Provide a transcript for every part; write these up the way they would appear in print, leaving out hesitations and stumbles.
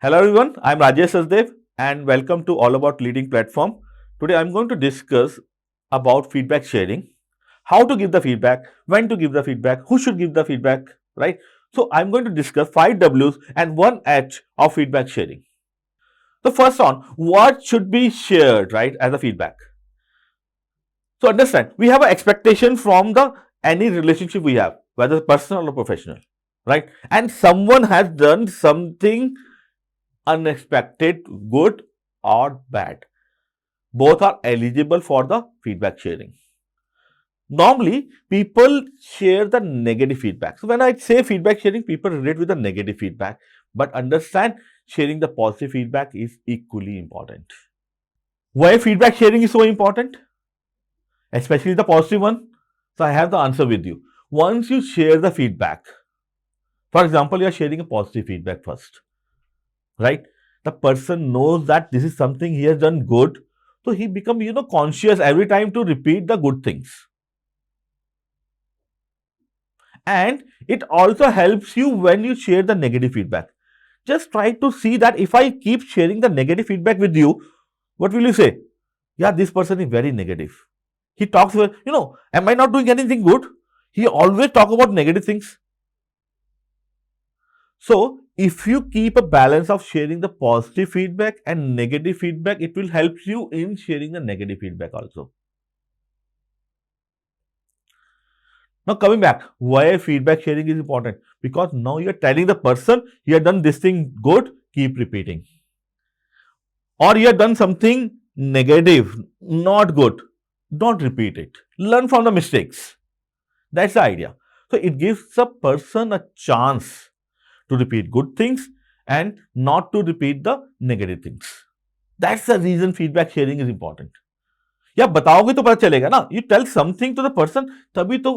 Hello everyone, I'm Rajesh Sachdev and welcome to All About Leading platform. Today I'm going to discuss about feedback sharing, how to give the feedback, when to give the feedback, who should give the feedback, right? So I'm going to discuss 5 W's and 1 H of feedback sharing. The first one, what should be shared, right, as a feedback? So understand, we have an expectation from the any relationship we have, whether personal or professional, right? And someone has done something unexpected, good or bad. Both are eligible for the feedback sharing. Normally, people share the negative feedback. So, when I say feedback sharing, people relate with the negative feedback. But understand, sharing the positive feedback is equally important. Why feedback sharing is so important? Especially the positive one. So, I have the answer with you. Once you share the feedback, for example, you are sharing a positive feedback first, right? The person knows that this is something he has done good, so he become conscious every time to repeat the good things. And it also helps you when you share the negative feedback. Just try to see that if I keep sharing the negative feedback with you, what will you say? Yeah, this person is very negative. He talks about, am I not doing anything good? He always talk about negative things. So, if you keep a balance of sharing the positive feedback and negative feedback, it will help you in sharing the negative feedback also. Now, coming back, why feedback sharing is important? Because now you're telling the person you have done this thing good, keep repeating. Or you have done something negative, not good, don't repeat it. Learn from the mistakes. That's the idea. So, it gives a person a chance to repeat good things and not to repeat the negative things. That's the reason feedback sharing is important. या बताओगे तो पता चलेगा ना. You tell something to the person, तभी तो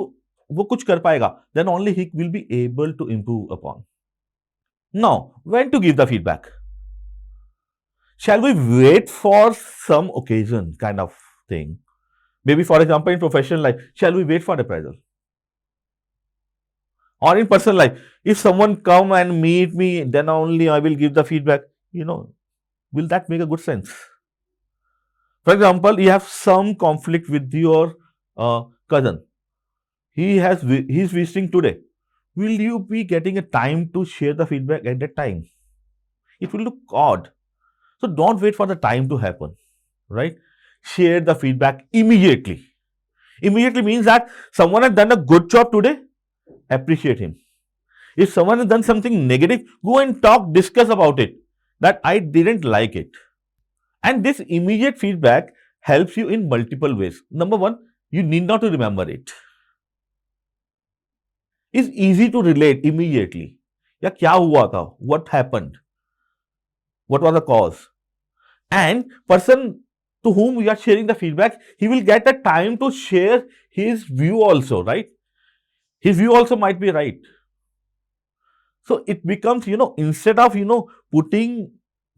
वो कुछ कर पाएगा. Then only he will be able to improve upon. Now, when to give the feedback? Shall we wait for some occasion kind of thing? Maybe for example in professional life, shall we wait for appraisal? Or in personal life, if someone come and meet me, then only I will give the feedback. Will that make a good sense? For example, you have some conflict with your cousin. He's visiting today. Will you be getting a time to share the feedback at that time? It will look odd. So don't wait for the time to happen, right? Share the feedback immediately. Immediately means that someone has done a good job today, appreciate him. If someone has done something negative, go and talk, discuss about it. That I didn't like it. And this immediate feedback helps you in multiple ways. Number one, you need not to remember it. It's easy to relate immediately. या क्या हुआ था? What happened? What was the cause? And person to whom we are sharing the feedback, he will get a time to share his view also, right? His view also might be right. So it becomes, instead of, putting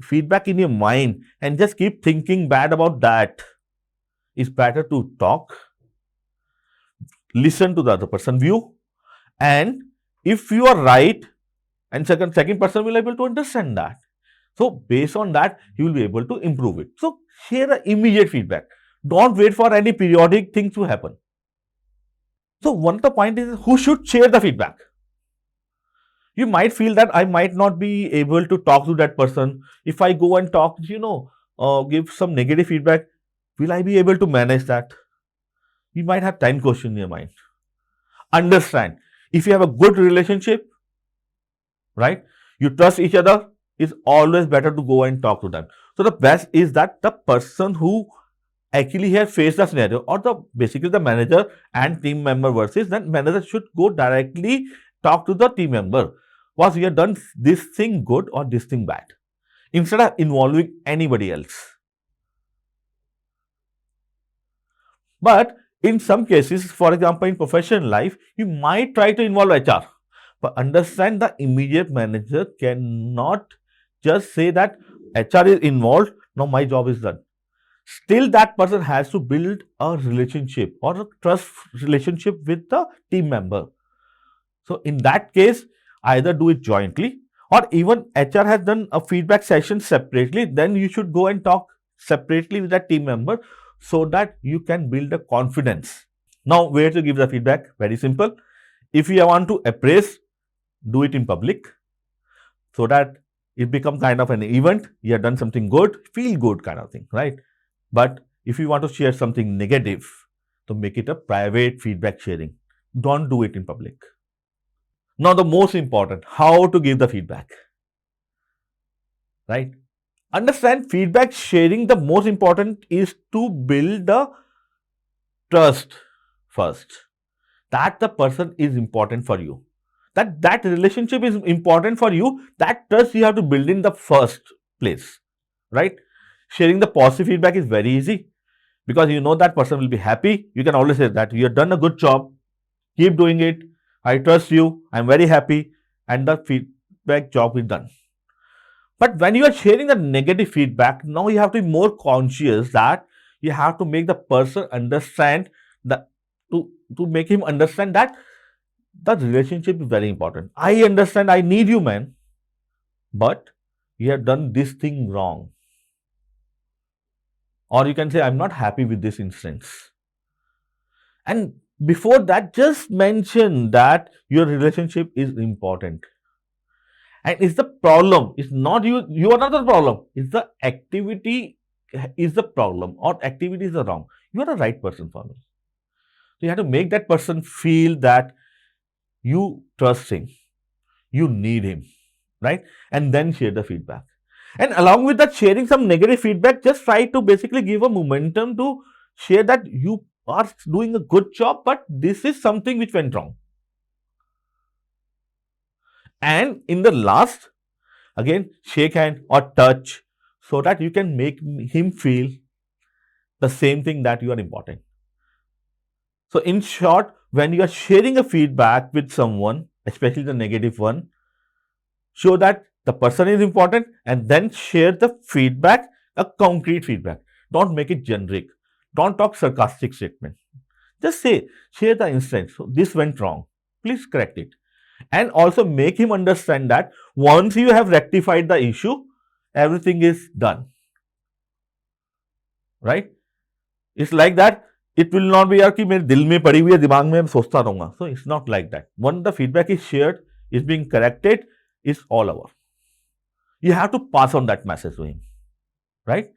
feedback in your mind and just keep thinking bad about that, it's better to talk, listen to the other person's view, and if you are right, and second person will be able to understand that. So based on that, he will be able to improve it. So share the immediate feedback. Don't wait for any periodic thing to happen. So one of the point is who should share the feedback. You might feel that I might not be able to talk to that person. If I go and talk, give some negative feedback, will I be able to manage that? You might have 10 questions in your mind. Understand, if you have a good relationship, right, you trust each other, it's always better to go and talk to them. So the best is that the person who actually has faced the scenario, or basically the manager and team member versus, then manager should go directly talk to the team member. Was we have done this thing good or this thing bad, instead of involving anybody else. But in some cases, for example, in professional life, you might try to involve HR. But understand, the immediate manager cannot just say that HR is involved, now my job is done. Still, that person has to build a relationship or a trust relationship with the team member. So in that case, either do it jointly Or even HR has done a feedback session separately, then you should go and talk separately with that team member so that you can build a confidence. Now, where to give the feedback? Very simple. If you want to appraise, do it in public so that it becomes kind of an event. You have done something good, feel good kind of thing, right? But if you want to share something negative, to make it a private feedback sharing. Don't do it in public. Now, the most important, how to give the feedback, right? Understand feedback sharing, the most important is to build the trust first. That the person is important for you. That relationship is important for you. That trust you have to build in the first place, right? Sharing the positive feedback is very easy because you know that person will be happy. You can always say that you have done a good job. Keep doing it. I trust you. I'm very happy. And the feedback job is done. But when you are sharing the negative feedback, now you have to be more conscious that you have to make the person understand that to make him understand that the relationship is very important. I understand I need you, man, but you have done this thing wrong. Or you can say, I'm not happy with this instance. And before that, just mention that your relationship is important. And it's the problem. It's not you. You are not the problem. It's the activity is the problem, or activity is the wrong. You are the right person for me. So you have to make that person feel that you trust him, you need him, right? And then share the feedback. And along with that, sharing some negative feedback, just try to basically give a momentum to share that you are doing a good job, but this is something which went wrong. And in the last, again, shake hand or touch so that you can make him feel the same thing that you are important. So in short, when you are sharing a feedback with someone, especially the negative one, show that the person is important and then share the feedback, a concrete feedback. Don't make it generic. Don't talk sarcastic statement. Just say, share the instance. So this went wrong. Please correct it. And also make him understand that once you have rectified the issue, everything is done. Right? It's like that. It will not be कि मेरे दिल में पड़ी हुई है, दिमाग में सोचता रहूंगा. So it's not like that. When the feedback is shared, is being corrected, it's all over. You have to pass on that message to him. Right?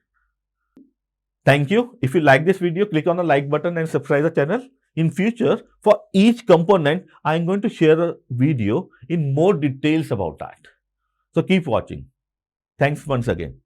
Thank you. If you like this video, click on the like button and subscribe the channel. In future, for each component, I am going to share a video in more details about that. So keep watching. Thanks once again.